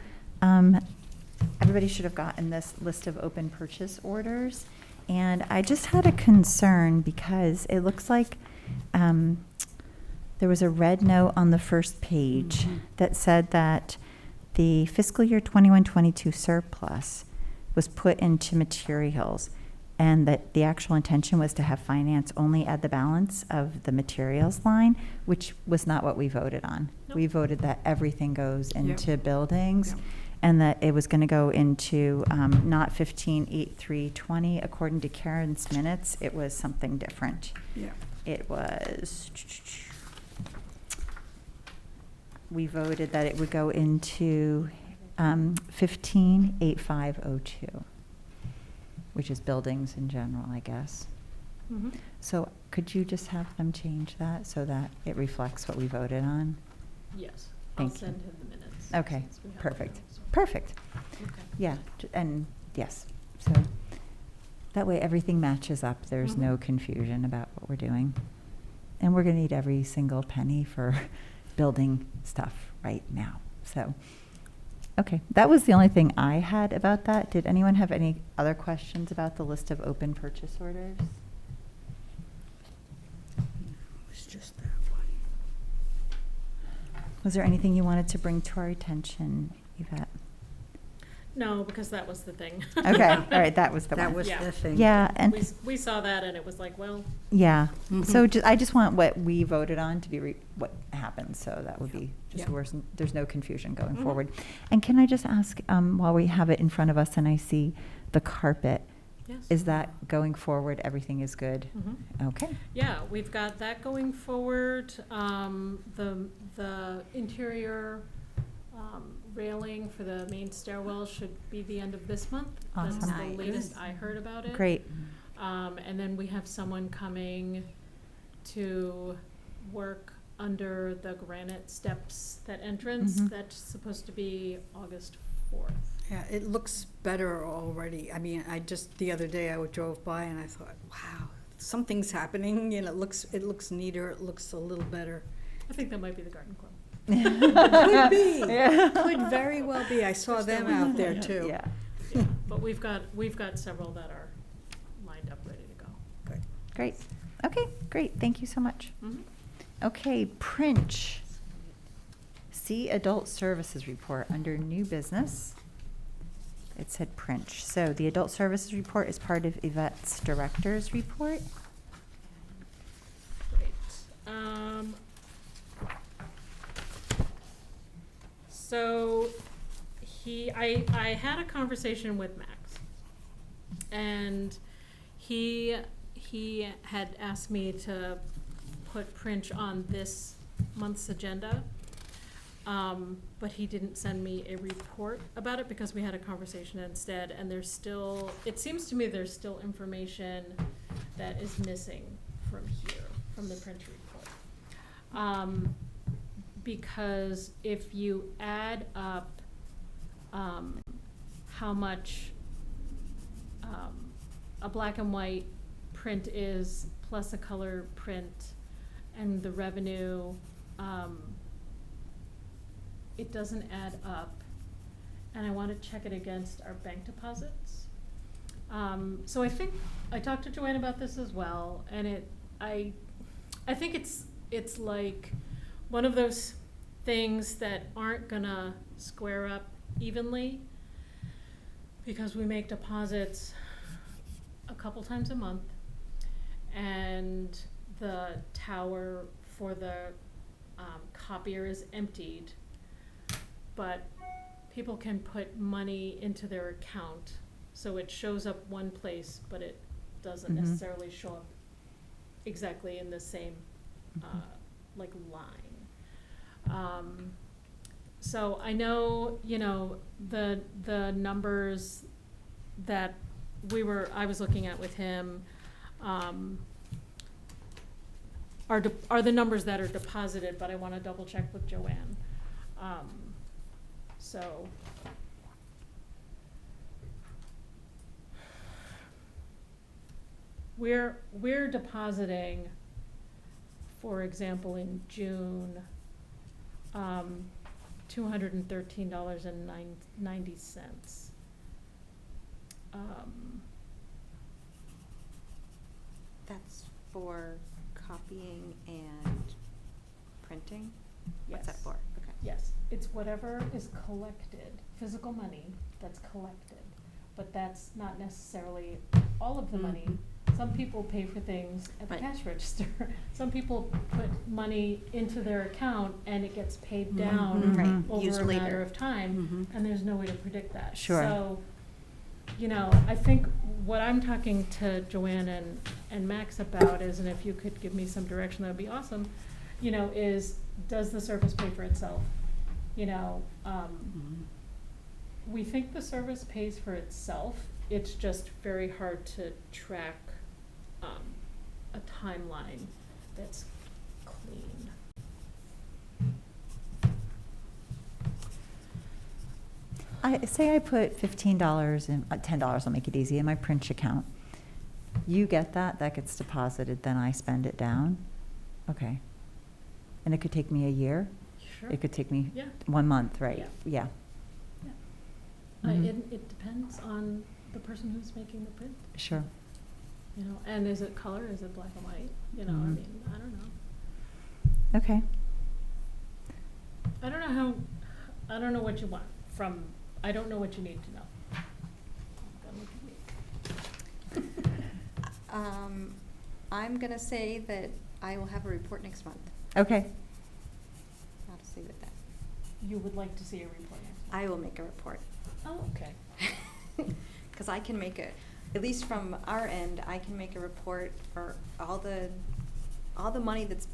everybody should have gotten this list of open purchase orders. And I just had a concern because it looks like there was a red note on the first page Mhm. that said that the fiscal year 21-22 surplus was put into materials, and that the actual intention was to have finance only add the balance of the materials line, which was not what we voted on. Nope. We voted that everything goes Yep. into buildings, Yep. and that it was going to go into not 15-8-3-20. According to Karen's minutes, it was something different. Yeah. It was we voted that it would go into 158502, which is buildings in general, I guess. Mhm. So could you just have them change that so that it reflects what we voted on? Yes, I'll Thank you. send him the minutes. Okay, since we have perfect. them, so. Perfect. Okay. Yeah, and yes, so that way everything matches up. There's Mhm. no confusion about what we're doing. And we're gonna need every single penny for building stuff right now, so. Okay, that was the only thing I had about that. Did anyone have any other questions about the list of open purchase orders? It was just that one. Was there anything you wanted to bring to our attention, Yvette? No, because that was the thing. Okay, all right, that was the one. That was Yeah. the thing. Yeah, and, We saw that and it was like, well, yeah, so Mhm. I just want what we voted on to be what happened, so that would be just Yeah. worse, there's no confusion going Mhm. forward. And can I just ask, while we have it in front of us and I see the carpet, yes. is that going forward, everything is good? Mhm. Okay, Yeah, we've got that going forward. The interior railing for the main stairwell should be the end of this month. That's Awesome. the Nice. latest I heard about it. great, And then we have someone coming to work under the granite steps, that entrance. Mhm. That's supposed to be August 4th. Yeah, it looks better already. I mean, the other day I drove by and I thought, wow, something's happening, and it looks neater, it looks a little better. I think that might be the garden club. Could be, Yeah. could very well be. I saw them out there too. Yeah, Yeah, but we've got several that are lined up, ready to go. Good. great, okay, great, thank you so much. Mhm. Okay, Princh. See Adult Services Report under New Business. It said Princh. So the Adult Services Report is part of Yvette's Director's Report. Great. So I had a conversation with Max, and he had asked me to put Princh on this month's agenda. But he didn't send me a report about it because we had a conversation instead, and it seems to me there's still information that is missing from here, from the Princh report. Because if you add up, how much, a black and white print is plus a color print and the revenue, it doesn't add up, and I want to check it against our bank deposits. So I think, I talked to Joanne about this as well, and I think it's like one of those things that aren't gonna square up evenly, because we make deposits a couple times a month, and the tower for the copier is emptied, but people can put money into their account, so it shows up one place, but it doesn't Mhm. necessarily show up exactly in the same, like, line. So I know, the numbers that I was looking at with him, are the numbers that are deposited, but I wanna double check with Joanne. So. We're depositing, for example, in June, $213.90. That's for copying and printing? What's that Yes. for? Okay. Yes, it's whatever is collected, physical money that's collected, but that's not necessarily all of the money. Some people pay for things at the Right. cash register. Some people put money into their account and it gets paid down Mhm. Right. over Used a matter later. of time, Mhm. and there's no way to predict that. Sure. So, I think what I'm talking to Joanne and Max about is, and if you could give me some direction, that would be awesome, you know, is, does the service pay for itself? You know, we think the service pays for itself, it's just very hard to track, a timeline that's clean. Say I put $15 in, $10, I'll make it easy, in my Prince account. You get that, that gets deposited, then I spend it down? Okay. And it could take me a year? Sure. It could take me Yeah. 1 month, right? Yeah. Yeah. Yeah. Mhm. It depends on the person who's making the print, Sure. you know, and is it color, is it black and white, you know, I Mhm. mean, I don't know. Okay. I don't know what you want from, I don't know what you need to know. Don't look at me. I'm gonna say that I will have a report next month. Okay. I'll just leave it at that. You would like to see a report next month? I will make a report. Oh, okay. Cause I can make at least from our end, I can make a report for all the money that's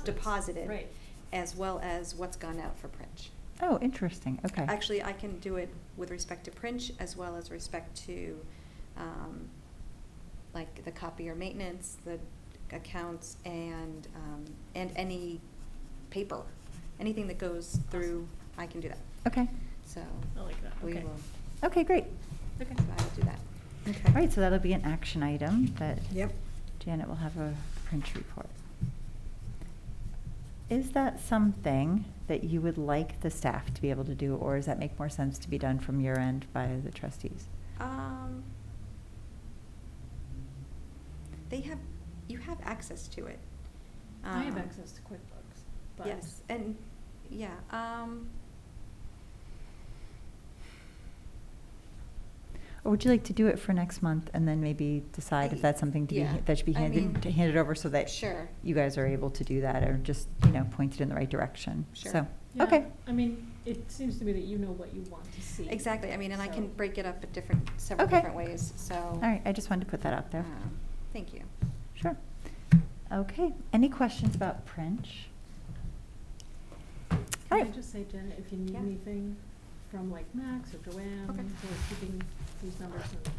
deposited. Right. As well as what's gone out for Prince. Oh, interesting, okay. Actually, I can do it with respect to Prince as well as respect to, like the copier maintenance, the accounts, and any paper, anything that goes through, I can do that. Okay. So I like that, we okay. will, Okay, great. Okay. so I will do that. Okay. All right, so that'll be an action item that Yep. Janet will have a Prince report. Is that something that you would like the staff to be able to do, or does that make more sense to be done from your end by the trustees? You have access to it. I have access to QuickBooks, but. Yes, and, yeah, Or would you like to do it for next month and then maybe decide if that's something to be, Yeah, that should be I mean, handed over so that sure. you guys are able to do that, or just, pointed in the right direction? Sure. So, Yeah, okay. I mean, it seems to me that you know what you want to see. Exactly, I mean, and I can So- break it up at several Okay. different ways, so. All right, I just wanted to put that out there. Thank you. Sure. Okay, any questions about Prince? All Can I right. just say, Janet, if you need Yeah. anything from like Max or Joanne, Okay. who are keeping these numbers and.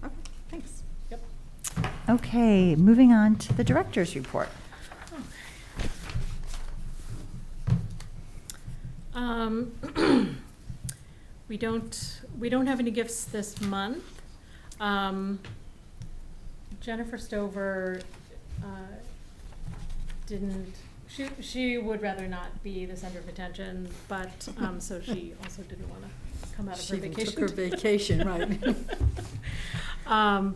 Okay, thanks. Yep. Okay, moving on to the director's report. We don't have any gifts this month. Jennifer Stover, she would rather not be the center of attention, but, so she also didn't wanna come out of her She even vacation. took her vacation, right.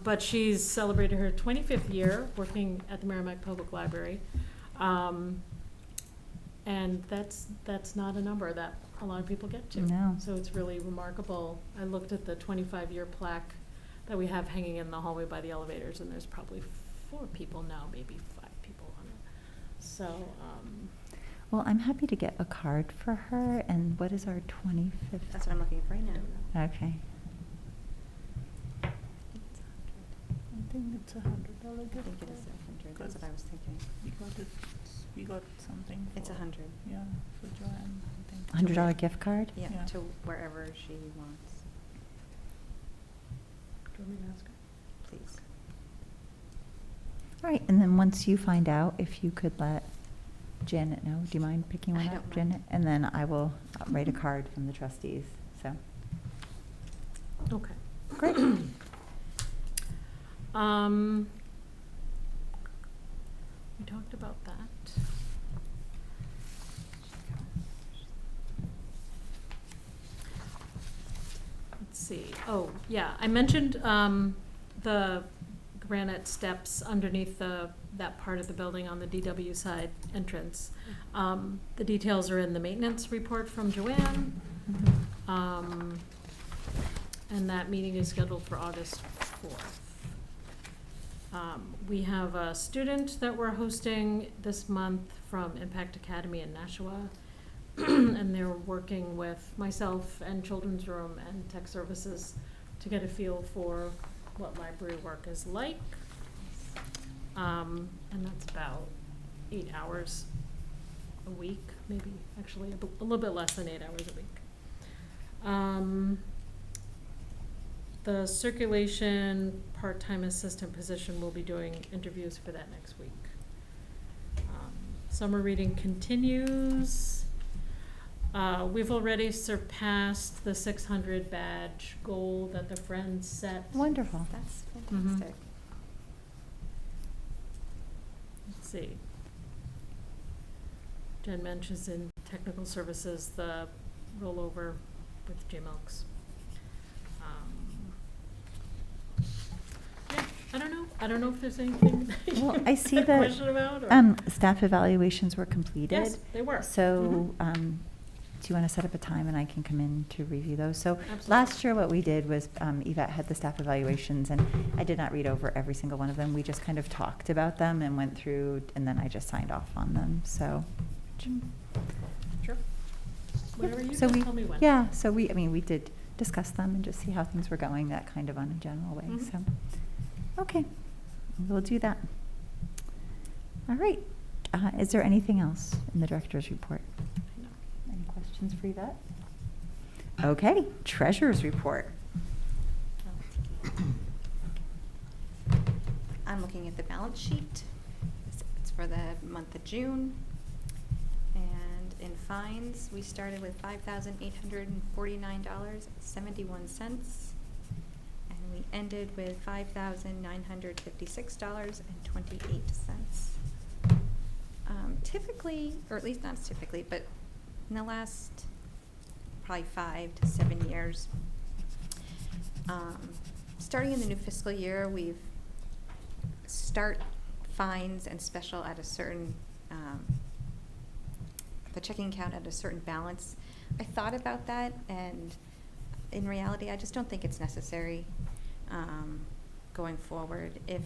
But she's celebrated her 25th year working at the Merrimack Public Library. And that's not a number that a lot of people get to. No. So it's really remarkable. I looked at the 25-year plaque that we have hanging in the hallway by the elevators, and there's probably 4 people now, maybe 5 people on it. So, Well, I'm happy to get a card for her, and what is our 25th? That's what I'm looking for right now. Okay. I think it's $100 I gift think it card. is 100, that's what I was thinking. We got something. It's for- 100. Yeah, for Joanne, I think. $100 gift card? Yeah, Yeah. to wherever she wants, do you want me to ask her? please. All right, and then once you find out, if you could let Janet know, do you mind picking one I up, don't mind. Janet? And then I will write a card from the trustees, so. Okay. Great. We talked about that. Let's see, oh, yeah, I mentioned, the granite steps underneath that part of the building on the DW side entrance. The details are in the maintenance report from Joanne. And that meeting is scheduled for August 4th. We have a student that we're hosting this month from Impact Academy in Nashua. And they're working with myself and Children's Room and Tech Services to get a feel for what library work is like. And that's about 8 hours a week, maybe actually a little bit less than 8 hours a week. The circulation part-time assistant position, will be doing interviews for that next week. Summer reading continues. We've already surpassed the 600 badge goal that the Friends set. Wonderful. That's Mhm. fantastic. Let's see. Jen mentions in technical services the rollover with JMilks. Yeah, I don't know if there's anything that Well, you I see have a that, question about, or? Staff evaluations were completed. Yes, they were. So, Mhm. do you want to set up a time and I can come in to review those? So Absolutely. last year, what we did was, Yvette had the staff evaluations, and I did not read over every single one of them. We just kind of talked about them and went through, and then I just signed off on them, so. Sure. Whatever you So guys we- tell me when. Yeah, so we did discuss them and just see how things were going, that kind of on a general way, Mhm. so. Okay, we'll do that. All right, is there anything else in the director's report? No. Any questions for Yvette? Okay, treasurer's report. I'm looking at the balance sheet. It's for the month of June. And in fines, we started with $5,849.71. And we ended with $5,956.28. Typically, or at least not typically, but in the last probably 5 to 7 years, starting in the new fiscal year, we've start fines and special at a certain, the checking account at a certain balance. I thought about that, and in reality, I just don't think it's necessary going forward. If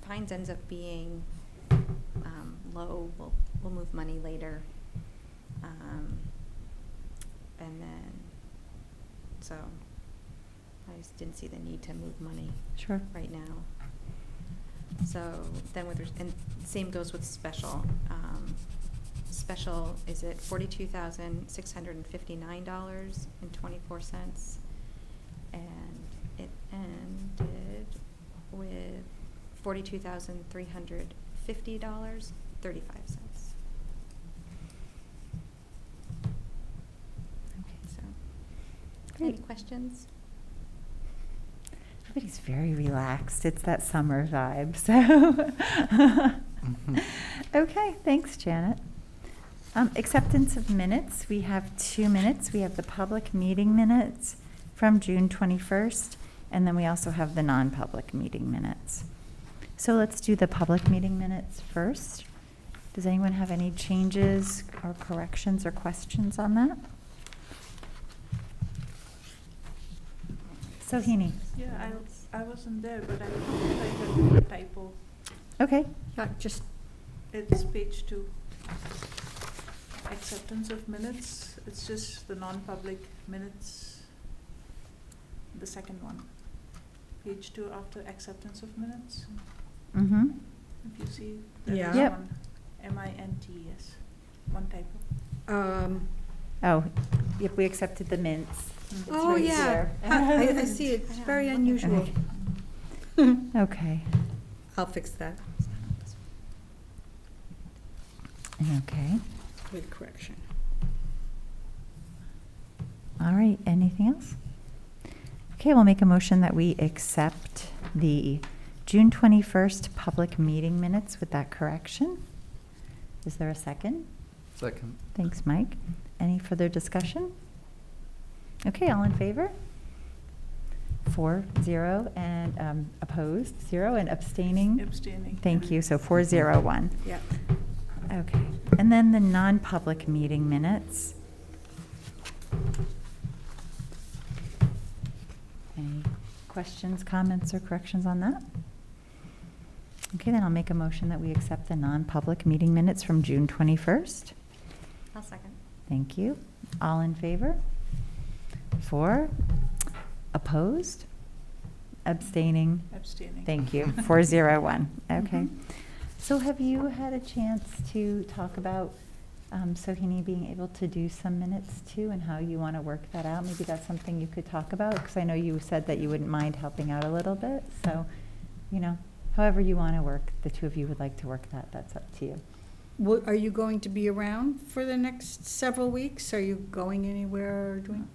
fines ends up being low, we'll move money later. And then, so I just didn't see the need to move money Sure. right now. So then and same goes with special. Special is at $42,659.24, and it ended with $42,350.35. So, any Great. questions? Everybody's very relaxed. It's that summer vibe, so. Mhm. Okay, thanks, Janet. Acceptance of minutes. We have 2 minutes. We have the public meeting minutes from June 21st, and then we also have the non-public meeting minutes. So let's do the public meeting minutes first. Does anyone have any changes or corrections or questions on that? Sohini? Yeah, I wasn't there, but I think I got a typo. Okay. Yeah, just, It's page 2. Acceptance of minutes, it's just the non-public minutes, the second one. Page 2 after acceptance of minutes, Mm-hmm. if you see, there Yeah. is Yep. one, MINTS, one typo. Oh, yep, we accepted the mints. It's oh, right yeah. there. I see it. It's very I'm looking at unusual. Okay, I'll fix that okay. with correction. All right, anything else? Okay, we'll make a motion that we accept the June 21st public meeting minutes with that correction. Is there a second? Second. Thanks, Mike. Any further discussion? Okay, all in favor? 4-0, and opposed, 0, and abstaining? Abstaining. Thank you, so 4-0-1. Yeah. Okay, and then the non-public meeting minutes. Any questions, comments, or corrections on that? Okay, then I'll make a motion that we accept the non-public meeting minutes from June 21st. I'll second. Thank you. All in favor? 4. Opposed? Abstaining? Abstaining. Thank you. 4-0-1. Okay. Mhm. So have you had a chance to talk about Sohini being able to do some minutes too, and how you want to work that out? Maybe that's something you could talk about, because I know you said that you wouldn't mind helping out a little bit. So, however you want to work, the two of you would like to work that, that's up to you. Are you going to be around for the next several weeks? Are you going anywhere or doing?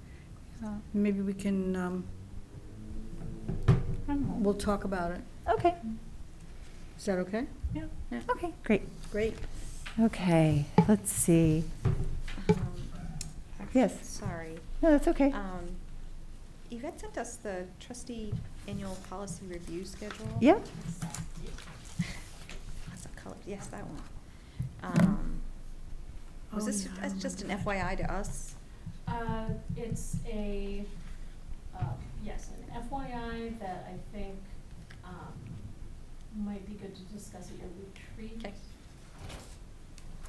Maybe we can, we'll talk about it. Okay. Is that okay? Yeah. Okay, great. Great. Okay, let's see. Yes. Sorry. No, that's okay. Yvette sent us the trustee annual policy review schedule. Yep. What's it called? Yes, that one. Was Oh, this yeah, I just an remember FYI to us? It's a, yes, an FYI that I think, might be good to discuss at your retreat. Okay.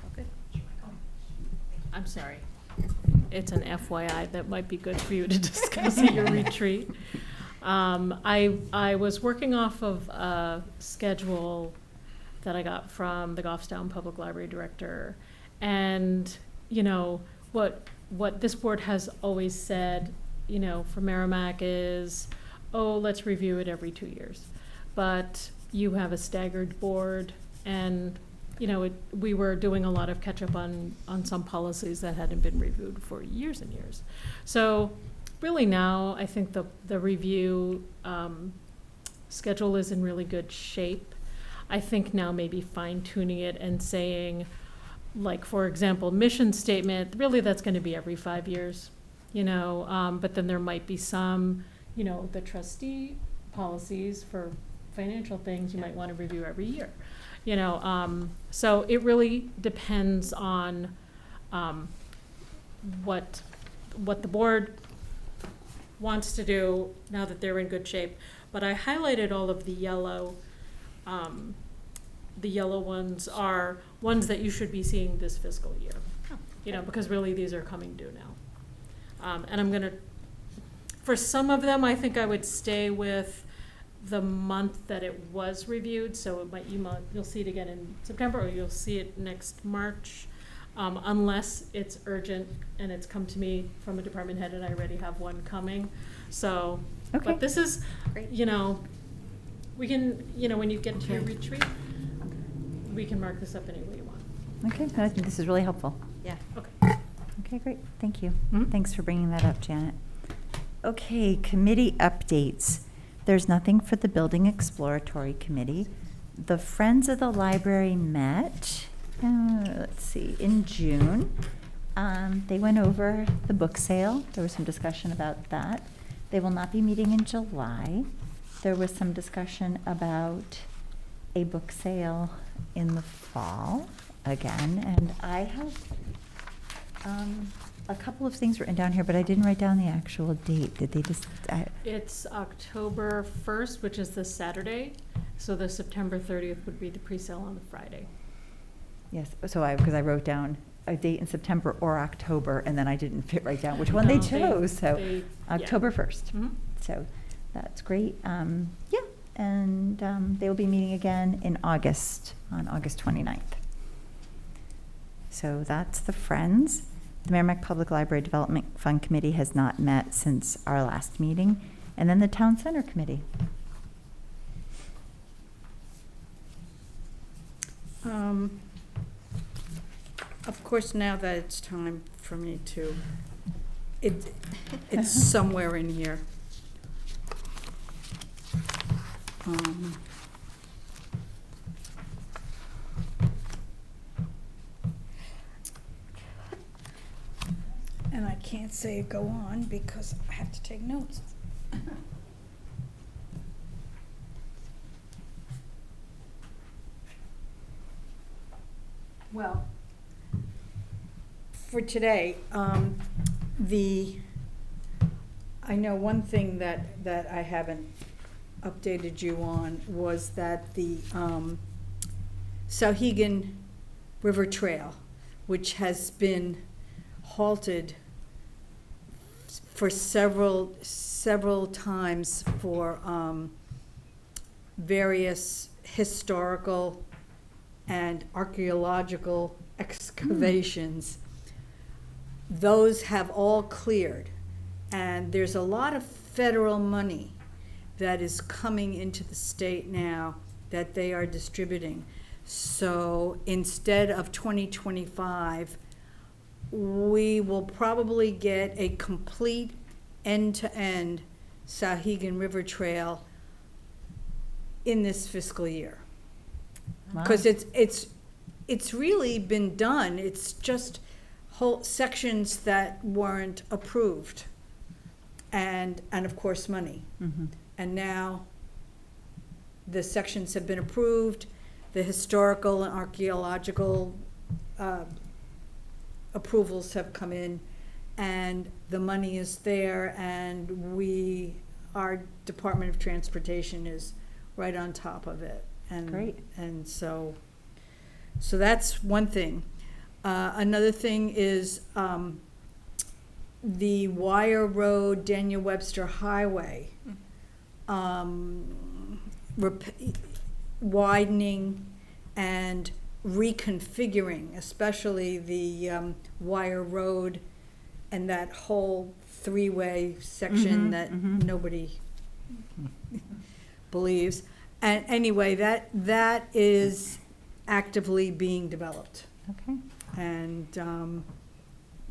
Oh, good. I'm sorry. It's an FYI that might be good for you to discuss at your retreat. I was working off of a schedule that I got from the Goffstown Public Library Director. And, what this board has always said, for Merrimack is, let's review it every 2 years. But you have a staggered board, and, we were doing a lot of catch-up on some policies that hadn't been reviewed for years and years. So really now, I think the review schedule is in really good shape. I think now maybe fine-tuning it and saying, like, for example, mission statement, really that's going to be every 5 years, but then there might be some, the trustee policies for financial things you might want to review every year, so it really depends on what the board wants to do now that they're in good shape. But I highlighted all of the yellow ones are ones that you should be seeing this fiscal year, because really these are coming due now. And for some of them, I think I would stay with the month that it was reviewed. So you'll see it again in September, or you'll see it next March, unless it's urgent and it's come to me from a department head and I already have one coming. So, Okay. but this is, Great. we can, when you get to your retreat, we can mark this up any way you want. Okay, I think this is really helpful. Yeah. Okay. Okay, great, thank you. Mhm. Thanks for bringing that up, Janet. Okay, committee updates. There's nothing for the Building Exploratory Committee. The Friends of the Library met, let's see, in June. They went over the book sale. There was some discussion about that. They will not be meeting in July. There was some discussion about a book sale in the fall again, and I have a couple of things written down here, but I didn't write down the actual date. Did they just? It's October 1st, which is this Saturday, so the September 30th would be the pre-sale on the Friday. Yes, so because I wrote down a date in September or October, and then I didn't write down which one they No, chose, so yeah. October 1st. Mhm. So that's great. Yeah, and they will be meeting again in August, on August 29th. So that's the Friends. The Merrimack Public Library Development Fund Committee has not met since our last meeting. And then the Town Center Committee. Of course, now that it's time for me to, it's somewhere in here. And I can't say go on because I have to take notes. Well, for today, I know one thing that I haven't updated you on was that the Sauhegan River Trail, which has been halted for several times for various historical and archaeological excavations. Those have all cleared, and there's a lot of federal money that is coming into the state now that they are distributing. So instead of 2025, we will probably get a complete end-to-end Sahegan River Trail in this fiscal year. Because it's really been done. It's just whole sections that weren't approved, and of course money. Mhm. And now the sections have been approved. The historical and archaeological approvals have come in, and the money is there, and our Department of Transportation is right on top of it. And Great. And so that's one thing. Another thing is the Wire Road, Daniel Webster Highway, widening and reconfiguring, especially the Wire Road and that whole three-way section Mhm, that mhm. nobody believes. And anyway, that is actively being developed. Okay. And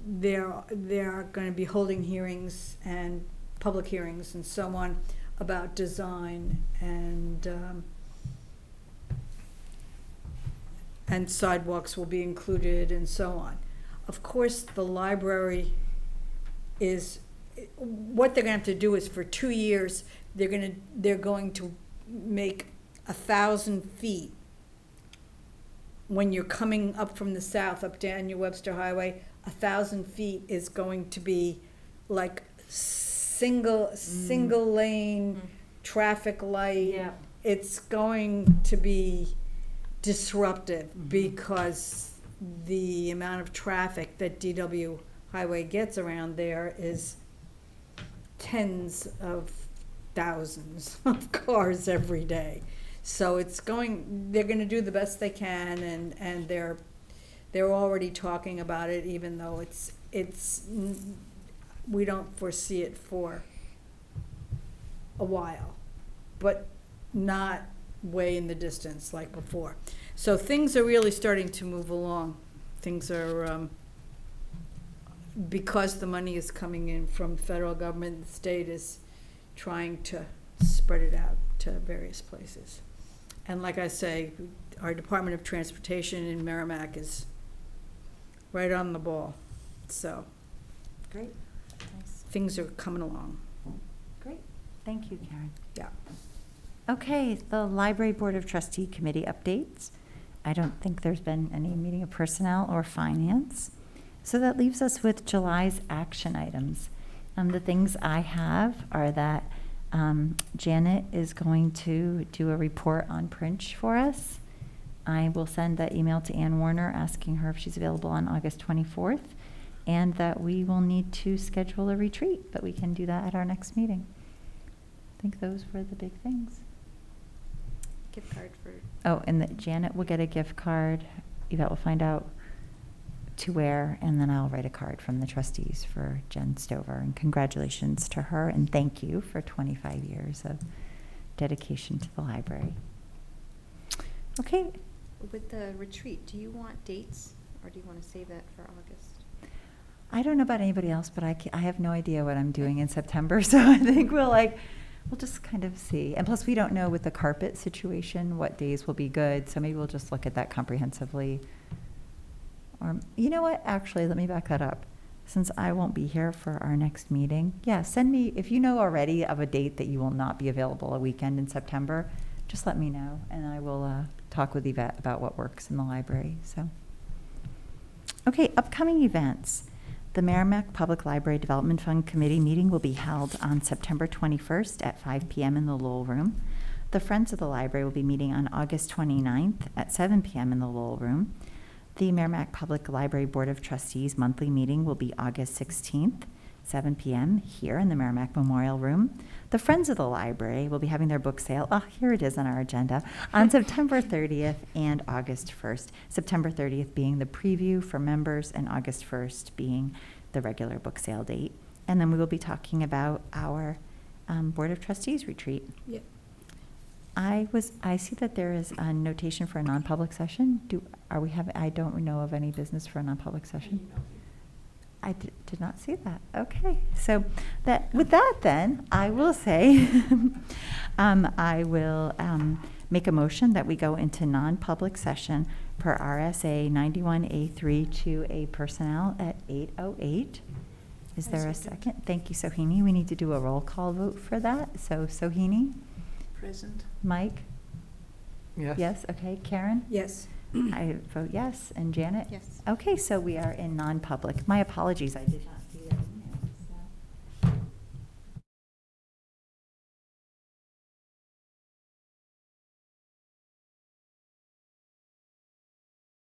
they are going to be holding hearings and public hearings and so on about design and sidewalks will be included and so on. Of course, the library what they're going to have to do is for 2 years, they're going to make 1,000 feet when you're coming up from the south, up Daniel Webster Highway. 1,000 feet is going to be like single lane traffic light. Yeah. It's going to be disruptive because the amount of traffic that DW Highway gets around there is tens of thousands of cars every day. So they're gonna do the best they can, and they're already talking about it, even though we don't foresee it for a while, but not way in the distance like before. So things are really starting to move along. Things are, because the money is coming in from federal government, the state is trying to spread it out to various places. And like I say, our Department of Transportation in Merrimack is right on the ball. So Great. Nice. things are coming along. Great. Thank you, Karen. Yeah. Okay, the Library Board of Trustee Committee updates. I don't think there's been any meeting of personnel or finance. So that leaves us with July's action items. The things I have are that Janet is going to do a report on Princh for us. I will send that email to Ann Warner asking her if she's available on August 24th, and that we will need to schedule a retreat, but we can do that at our next meeting. I think those were the big things. Gift card for, Oh, and that Janet will get a gift card. Yvette will find out to where, and then I'll write a card from the trustees for Jen Stover. And congratulations to her, and thank you for 25 years of dedication to the library. Okay, with the retreat, do you want dates, or do you want to save that for August? I don't know about anybody else, but I have no idea what I'm doing in September, so I think we'll just kind of see. And plus, we don't know with the carpet situation what days will be good, so maybe we'll just look at that comprehensively. Or, you know what, actually, let me back that up. Since I won't be here for our next meeting, yeah, send me, if you know already of a date that you will not be available a weekend in September, just let me know, and I will talk with Yvette about what works in the library, so. Okay, upcoming events. The Merrimack Public Library Development Fund Committee meeting will be held on September 21st at 5 p.m. in the Lowell Room. The Friends of the Library will be meeting on August 29th at 7 p.m. in the Lowell Room. The Merrimack Public Library Board of Trustees monthly meeting will be August 16th 7 p.m. here in the Merrimack Memorial Room. The Friends of the Library will be having their book sale, here it is on our agenda, on September 30th and August 1st. September 30th being the preview for members and August 1st being the regular book sale date. And then we will be talking about our Board of Trustees retreat. Yep. I see that there is a notation for a non-public session. I don't know of any business for a non-public session. I did not see that. Okay, so with that then, I will say, I will make a motion that we go into non-public session per RSA 91A3 to a personnel at 8:08. Is there a second? Thank you, Sohini. We need to do a roll call vote for that. So Sohini, Present. Mike? Yes? Yes, okay. Karen? Yes. I vote yes. And Janet? Yes. Okay, so we are in non-public. My apologies, I did not